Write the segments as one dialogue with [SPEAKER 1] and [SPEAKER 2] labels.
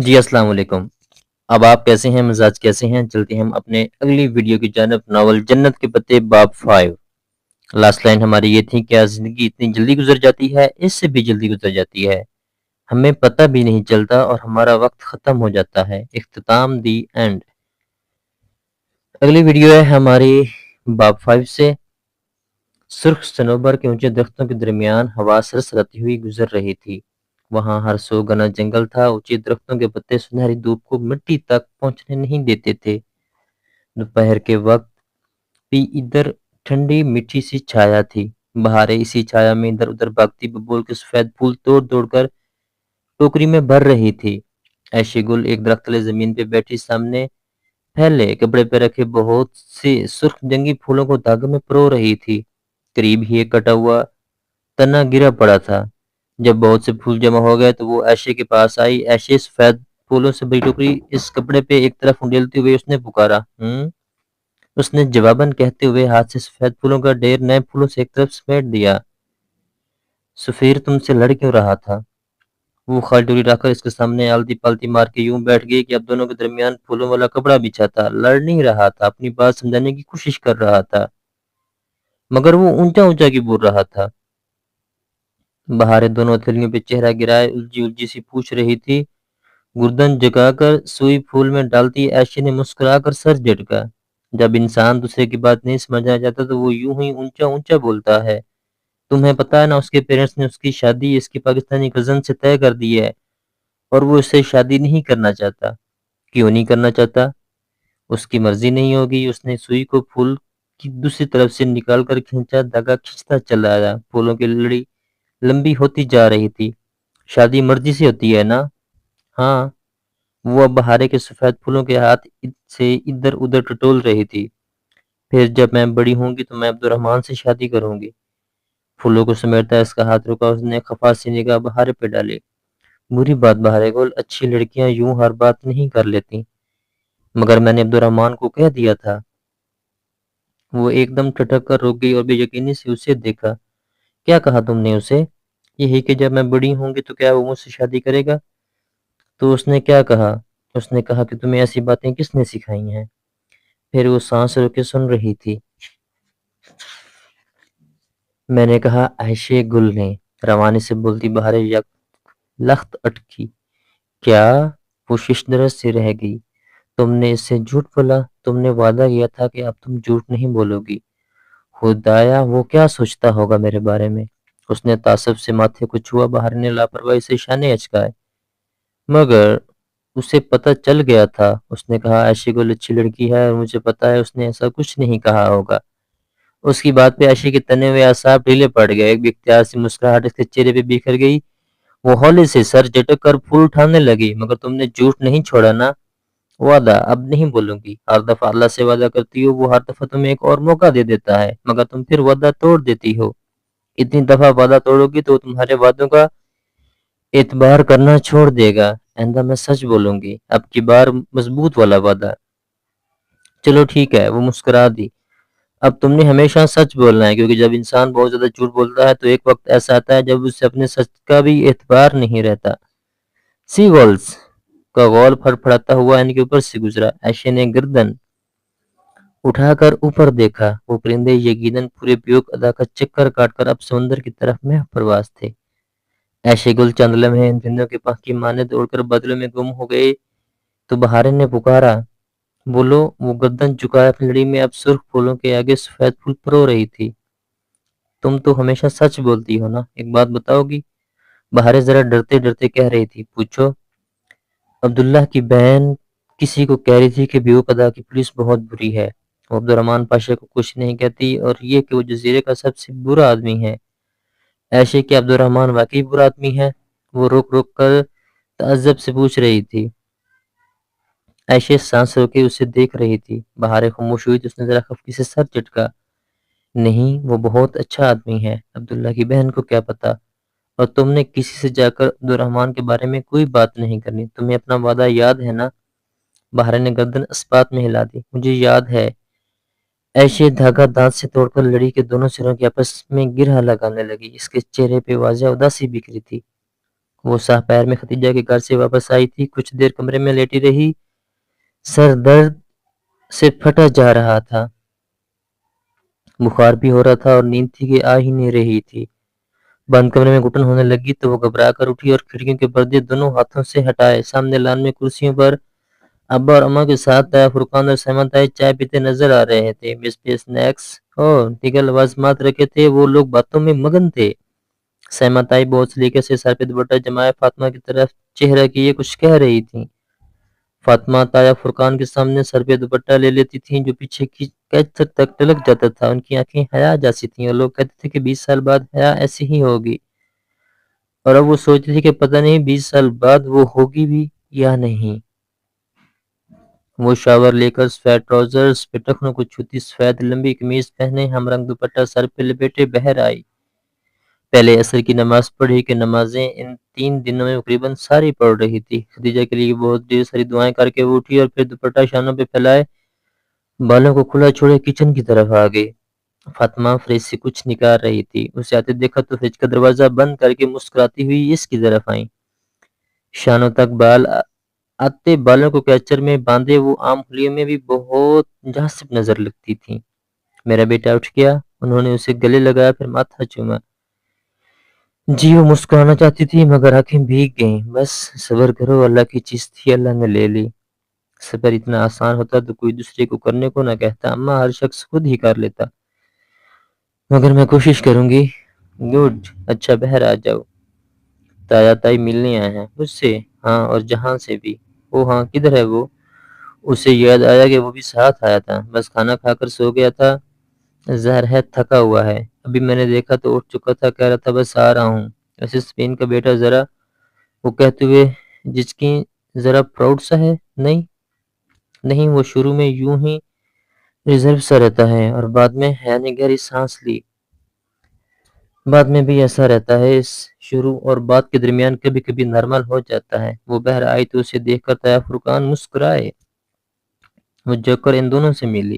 [SPEAKER 1] جی السلام علیکم۔ اب آپ کیسے ہیں، مزاج کیسے ہیں؟ چلتے ہیں ہم اپنے اگلی ویڈیو کی جانب، ناول جنت کے پتے باب 5۔ لاسٹ لائن ہماری یہ تھی، کیا زندگی اتنی جلدی گزر جاتی ہے؟ اس سے بھی جلدی گزر جاتی ہے، ہمیں پتہ بھی نہیں چلتا اور ہمارا وقت ختم ہو جاتا ہے۔ اختتام، دی اینڈ۔ اگلی ویڈیو ہے ہماری باب 5 سے۔ سرخ صنوبر کے اونچے درختوں کے درمیان ہوا سرسراتی ہوئی گزر رہی تھی۔ وہاں ہر سو گنا جنگل تھا، اونچے درختوں کے پتے سنہری دھوپ کو مٹی تک پہنچنے نہیں دیتے تھے۔ دوپہر کے وقت بھی ادھر ٹھنڈی میٹھی سی چھایا تھی۔ بہاریں اسی چھایا میں ادھر ادھر بھاگتی ببول کے سفید پھول توڑ توڑ کر ٹوکری میں بھر رہی تھی۔ ایشی گل ایک درخت تلے زمین پہ بیٹھی سامنے پھیلے کپڑے پہ رکھے بہت سے سرخ جنگی پھولوں کو دھاگے میں پرو رہی تھی۔ قریب ہی ایک کٹا ہوا تنا گرا پڑا تھا۔ جب بہت سے پھول جمع ہو گئے تو وہ عائشہ کے پاس آئی۔ عائشہ سفید پھولوں سے بھری ٹوکری اس کپڑے پہ ایک طرف انڈیلتے ہوئے اس نے پکارا، اس نے جواباً کہتے ہوئے ہاتھ سے سفید پھولوں کا ڈھیر نئے پھولوں سے ایک طرف سمیٹ دیا۔ سفیر تم سے لڑ کیوں رہا تھا؟ وہ خالی ٹوکری رکھ کر اس کے سامنے آلتی پالتی مار کے یوں بیٹھ گئی کہ اب دونوں کے درمیان پھولوں والا کپڑا بچھا تھا۔ لڑ نہیں رہا تھا، اپنی بات سمجھانے کی کوشش کر رہا تھا، مگر وہ اونچا اونچا کی بول رہا تھا۔ بہاریں دونوں ہتھیلیوں پہ چہرہ گرائے الجھی الجھی سی پوچھ رہی تھی۔ گردن جھکا کر سوئی پھول میں ڈالتی عائشہ نے مسکرا کر سر جھٹکا۔ جب انسان دوسرے کی بات نہیں سمجھا جاتا تو وہ یوں ہی اونچا اونچا بولتا ہے۔ تمہیں پتہ ہے نا، اس کے پیرنٹس نے اس کی شادی اس کی پاکستانی کزن سے طے کر دی ہے اور وہ اس سے شادی نہیں کرنا چاہتا۔ کیوں نہیں کرنا چاہتا؟ اس کی مرضی نہیں ہوگی۔ اس نے سوئی کو پھول کی دوسری طرف سے نکال کر کھینچا، دھاگا کھینچتا چلا آیا۔ پھولوں کی لڑی لمبی ہوتی جا رہی تھی۔ شادی مرضی سے ہوتی ہے نا؟ ہاں۔ وہ اب بہارے کے سفید پھولوں کے ہاتھ سے ادھر ادھر ٹٹول رہی تھی۔ پھر جب میں بڑی ہوں گی تو میں عبدالرحمن سے شادی کروں گی۔ پھولوں کو سمیٹتا اس کا ہاتھ رکا، اس نے خفا سی نگاہ بہارے پہ ڈالی۔ بری بات بہارے گل، اچھی لڑکیاں یوں ہر بات نہیں کر لیتی۔ مگر میں نے عبدالرحمن کو کہہ دیا تھا۔ وہ ایک دم ٹھٹک کر رک گئی اور بے یقینی سے اسے دیکھا۔ کیا کہا تم نے اسے؟ یہی کہ جب میں بڑی ہوں گی تو کیا وہ مجھ سے شادی کرے گا؟ تو اس نے کیا کہا؟ اس نے کہا کہ تمہیں ایسی باتیں کس نے سکھائی ہیں؟ پھر وہ سانس روکے سن رہی تھی۔ میں نے کہا، عائشہ گل نے، روانی سے بولتی بہاریں یک لخت اٹکی۔ کیا؟ وہ ششدر سے رہ گئی۔ تم نے اس سے جھوٹ بولا؟ تم نے وعدہ کیا تھا کہ اب تم جھوٹ نہیں بولو گی۔ خدایا، وہ کیا سوچتا ہوگا میرے بارے میں؟ اس نے تعصب سے ماتھے کو چھوا۔ بہار نے لاپرواہی سے شانے اچکائے۔ مگر اسے پتہ چل گیا تھا۔ اس نے کہا، عائشہ گل اچھی لڑکی ہے اور مجھے پتہ ہے اس نے ایسا کچھ نہیں کہا ہوگا۔ اس کی بات پہ عائشہ کے تنے ہوئے اعصاب ڈھیلے پڑ گئے۔ ایک بھی اختیار سے مسکراہٹ اس کے چہرے پہ بکھر گئی۔ وہ ہولے سے سر جھٹک کر پھول اٹھانے لگی۔ مگر تم نے جھوٹ نہیں چھوڑا نا؟ وعدہ اب نہیں بولوں گی۔ ہر دفعہ اللہ سے وعدہ کرتی ہو، وہ ہر دفعہ تمہیں ایک اور موقع دے دیتا ہے، مگر تم پھر وعدہ توڑ دیتی ہو۔ اتنی دفعہ وعدہ توڑو گی تو تمہارے وعدوں کا اعتبار کرنا چھوڑ دے گا۔ آئندہ میں سچ بولوں گی، اب کی بار مضبوط والا وعدہ۔ چلو ٹھیک ہے، وہ مسکرا دی۔ اب تم نے ہمیشہ سچ بولنا ہے، کیونکہ جب انسان بہت زیادہ جھوٹ بولتا ہے تو ایک وقت ایسا آتا ہے جب اسے اپنے سچ کا بھی اعتبار نہیں رہتا۔ سی گولز کا غول پھڑ پھڑاتا ہوا ان کے اوپر سے گزرا۔ عائشہ نے گردن اٹھا کر اوپر دیکھا۔ وہ پرندے یقیناً پورے بیوق ادا کا چکر کاٹ کر اب سمندر کی طرف محو پرواز تھے۔ عائشہ گل چند لمحے ان پرندوں کے پنکھ کی مانند اڑ کر بادلوں میں گم ہو گئے تو بہاریں نے پکارا، بولو۔ وہ گردن جھکائے اپنی لڑی میں اب سرخ پھولوں کے آگے سفید پھول پرو رہی تھی۔ تم تو ہمیشہ سچ بولتی ہو نا، ایک بات بتاؤ گی؟ بہاریں ذرا ڈرتے ڈرتے کہہ رہی تھی۔ پوچھو۔ عبداللہ کی بہن کسی کو کہہ رہی تھی کہ بیوق ادا کی پولیس بہت بری ہے۔ وہ عبدالرحمن پاشا کو کچھ نہیں کہتی، اور یہ کہ وہ جزیرے کا سب سے برا آدمی ہے۔ عائشہ کہ عبدالرحمن واقعی برا آدمی ہے؟ وہ رک رک کر تعجب سے پوچھ رہی تھی۔ عائشہ سانس روکے اسے دیکھ رہی تھی۔ بہاریں خاموش ہوئی تو اس نے ذرا خفگی سے سر جھٹکا۔ نہیں، وہ بہت اچھا آدمی ہے۔ عبداللہ کی بہن کو کیا پتا؟ اور تم نے کسی سے جا کر عبدالرحمن کے بارے میں کوئی بات نہیں کرنی۔ تمہیں اپنا وعدہ یاد ہے نا؟ بہاریں نے گردن اثبات میں ہلا دی۔ مجھے یاد ہے۔ عائشہ دھاگا دانت سے توڑ کر لڑی کے دونوں سروں کے آپس میں گرہ لگانے لگی۔ اس کے چہرے پہ واضح اداسی بکھری تھی۔ وہ سہ پیر میں ختیجہ کے گھر سے واپس آئی تھی، کچھ دیر کمرے میں لیٹی رہی، سر درد سے پھٹا جا رہا تھا، بخار بھی ہو رہا تھا اور نیند تھی کہ آ ہی نہیں رہی تھی۔ بند کمرے میں گھٹن ہونے لگی تو وہ گھبرا کر اٹھی اور کھڑکیوں کے پردے دونوں ہاتھوں سے ہٹائے۔ سامنے لان میں کرسیوں پر ابا اور اماں کے ساتھ تایا فرقان اور سیما تائی چائے پیتے نظر آ رہے تھے۔ میز پہ سنیکس اور دیگر لوازمات رکھے تھے، وہ لوگ باتوں میں مگن تھے۔ سیما تائی بہت سلیقے سے سر پہ دوپٹہ جمائے فاطمہ کی طرف چہرہ کیے کچھ کہہ رہی تھیں۔ فاطمہ تایا فرقان کے سامنے سر پہ دوپٹہ لے لیتی تھیں جو پیچھے کی کیچر تک ٹلک جاتا تھا۔ ان کی آنکھیں حیا جیسی تھیں اور لوگ کہتے تھے کہ 20 سال بعد حیا ایسی ہی ہوگی، اور اب وہ سوچتی تھی کہ پتہ نہیں 20 سال بعد وہ ہوگی بھی یا نہیں۔ وہ شاور لے کر سفید ٹراؤزرز پہ ٹخنوں کو چھوتی سفید لمبی قمیض پہنے ہم رنگ دوپٹہ سر پہ لپیٹے باہر آئی۔ پہلے عصر کی نماز پڑھی کہ نمازیں ان 3 دنوں میں تقریباً ساری پڑھ رہی تھی۔ خدیجہ کے لیے بہت ڈھیر ساری دعائیں کر کے وہ اٹھی اور پھر دوپٹہ شانوں پہ پھیلائے بالوں کو کھلا چھوڑے کچن کی طرف آ گئی۔ فاطمہ فریج سے کچھ نکال رہی تھی، اسے آتے دیکھا تو فریج کا دروازہ بند کر کے مسکراتی ہوئی اس کی طرف آئیں۔ شانوں تک بال آتے بالوں کو کیچر میں باندھے وہ عام حلیوں میں بھی بہت جاذب نظر لگتی تھیں۔ میرا بیٹا اٹھ گیا، انہوں نے اسے گلے لگایا پھر ماتھا چوما۔ جی وہ مسکرانا چاہتی تھی مگر آنکھیں بھیگ گئیں۔ بس صبر کرو، اللہ کی چیز تھی، اللہ نے لے لی۔ صبر اتنا آسان ہوتا تو کوئی دوسرے کو کرنے کو نہ کہتا، اما ہر شخص خود ہی کر لیتا، مگر میں کوشش کروں گی۔ گڈ، اچھا باہر آ جاؤ، تایا تائی ملنے آئے ہیں مجھ سے؟ ہاں، اور جہاں سے بھی۔ او ہاں، کدھر ہے وہ؟ اسے یاد آیا کہ وہ بھی ساتھ آیا تھا، بس کھانا کھا کر سو گیا تھا، ظاہر ہے تھکا ہوا ہے۔ ابھی میں نے دیکھا تو اٹھ چکا تھا، کہہ رہا تھا بس آ رہا ہوں۔ ویسے اسپین کا بیٹا ذرا، وہ کہتے ہوئے جس کی ذرا پراؤڈ سا ہے۔ نہیں، وہ شروع میں یوں ہی ریزرو سا رہتا ہے اور بعد میں حیا نے گہری سانس لی۔ بعد میں بھی ایسا رہتا ہے، اس شروع اور بعد کے درمیان کبھی کبھی نارمل ہو جاتا ہے۔ وہ باہر آئی تو اسے دیکھ کر تایا فرقان مسکرائے۔ وہ جھک کر ان دونوں سے ملی۔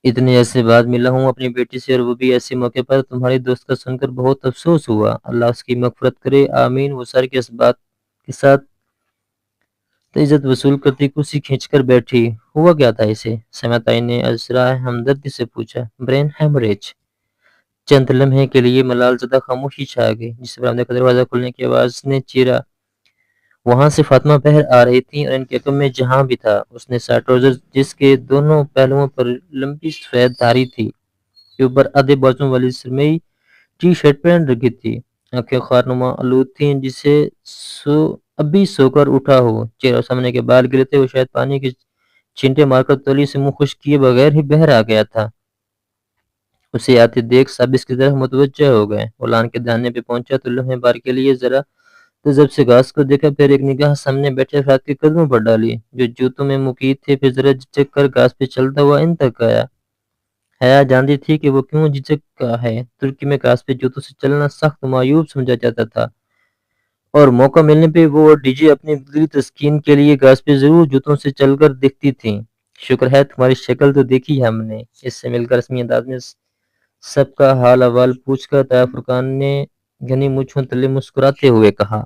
[SPEAKER 1] اتنے عرصے بعد ملا ہوں اپنی بیٹی سے، اور وہ بھی ایسے موقع پر۔ تمہاری دوست کا سن کر بہت افسوس ہوا، اللہ اس کی مغفرت کرے، آمین۔ وہ سر کے اس بات کے ساتھ عزت وصول کرتی کرسی کھینچ کر بیٹھی۔ ہوا کیا تھا اسے؟ سیما تائی نے ازرائے ہمدردی سے پوچھا۔ Brain haemorrhage. چند لمحے کے لیے ملال زدہ خاموشی چھا گئی، جس برآمدے کا دروازہ کھلنے کی آواز نے چیرا۔ وہاں سے فاطمہ باہر آ رہی تھی اور ان کے حکم میں جہاں بھی تھا۔ اس نے سا ٹراؤزر جس کے دونوں پہلوؤں پر لمبی سفید دھاری تھی کے اوپر آدھے بازوں والی سرمئی ٹی شرٹ پہن رکھی تھی۔ آنکھیں خارنما آلود تھیں، جسے ابھی سو کر اٹھا ہو۔ چہرہ سامنے کے بال گرے تھے، وہ شاید پانی کے چھینٹے مار کر تولی سے منہ خشک کیے بغیر ہی باہر آ گیا تھا۔ اسے آتے دیکھ سب اس کی طرف متوجہ ہو گئے۔ وہ لان کے دہانے پہ پہنچا تو لمحے بار کے لیے ذرا تذب سے گھاس کو دیکھا، پھر ایک نگاہ سامنے بیٹھے افراد کے قدموں پر ڈالی جو جوتوں میں مقید تھے، پھر ذرا جھجک کر گھاس پہ چلتا ہوا ان تک آیا۔ حیا جانتی تھی کہ وہ کیوں جھجکا ہے۔ ترکی میں گھاس پہ جوتوں سے چلنا سخت معیوب سمجھا جاتا تھا، اور موقع ملنے پہ وہ اور ڈی جے اپنی دلی تسکین کے لیے گھاس پہ ضرور جوتوں سے چل کر دیکھتی تھیں۔ شکر ہے تمہاری شکل تو دیکھی ہے ہم نے۔ اس سے مل کر رسمی انداز میں سب کا حال احوال پوچھ کر تایا فرقان نے گھنی مونچھوں تلے مسکراتے ہوئے کہا،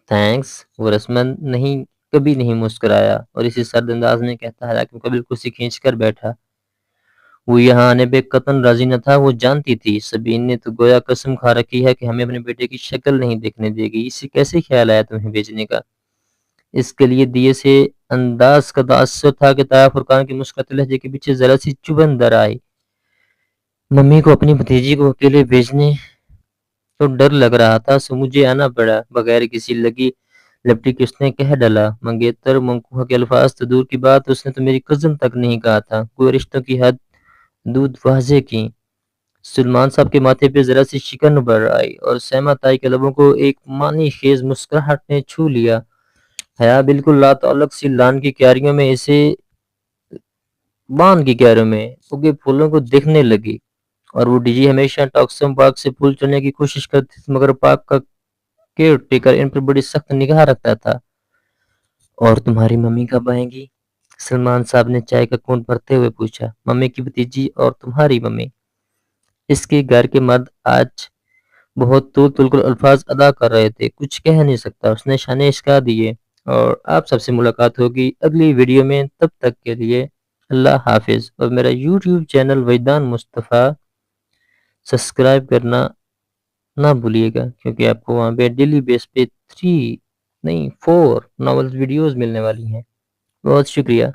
[SPEAKER 1] تھینکس۔ وہ رسمن کبھی نہیں مسکرایا اور اسی سرد انداز میں کہتا ہے کہ قبل کرسی کھینچ کر بیٹھا۔ وہ یہاں آنے پہ قطعاً راضی نہ تھا، وہ جانتی تھی سبین نے تو گویا قسم کھا رکھی ہے کہ ہمیں اپنے بیٹے کی شکل نہیں دیکھنے دے گی۔ اسے کیسے خیال آیا تمہیں بھیجنے کا؟ اس کے لیے دیے سے انداز کا تاثر تھا کہ تایا فرقان کے مسکراتے لہجے کے پیچھے ذرا سی چبھن در آئی۔ ممی کو اپنی بھتیجی کو اکیلے بھیجنے تو ڈر لگ رہا تھا، سو مجھے آنا پڑا۔ بغیر کسی لگی لپٹی کے اس نے کہہ ڈالا، منگیتر منقوہ کے الفاظ تو دور کی بات، اس نے تو میری کزن تک نہیں کہا تھا۔ کوئی رشتوں کی حد دودھ واضح کی۔ سلمان صاحب کے ماتھے پہ ذرا سی شکن ابھر آئی اور سیما تائی کے لبوں کو ایک معنی خیز مسکراہٹ نے چھو لیا۔ حیا بالکل لا تعلق سی لان کی کیاریوں میں اگے پھولوں کو دیکھنے لگی، اور وہ ڈی جی ہمیشہ ٹاکسم پارک سے پھول چلنے کی کوشش کرتی تھی، مگر پارک کا کیئر ٹیکر ان پر بڑی سخت نگاہ رکھتا تھا۔ اور تمہاری ممی کب آئیں گی؟ سلمان صاحب نے چائے کا گھونٹ بھرتے ہوئے پوچھا۔ ممی کی بھتیجی اور تمہاری ممی؟ اس کے گھر کے مرد آج بہت طول کر الفاظ ادا کر رہے تھے، کچھ کہہ نہیں سکتا، اس نے شانے اشکا دیے، اور آپ سب سے ملاقات ہوگی اگلی ویڈیو میں، تب تک کے لیے اللہ حافظ۔ اور میرا یوٹیوب چینل وجدان مصطفیٰ سبسکرائب کرنا نہ بھولیے گا، کیونکہ آپ کو وہاں پہ ڈیلی بیس پہ 3 نہیں 4 ناول ویڈیوز ملنے والی ہیں۔ بہت شکریہ۔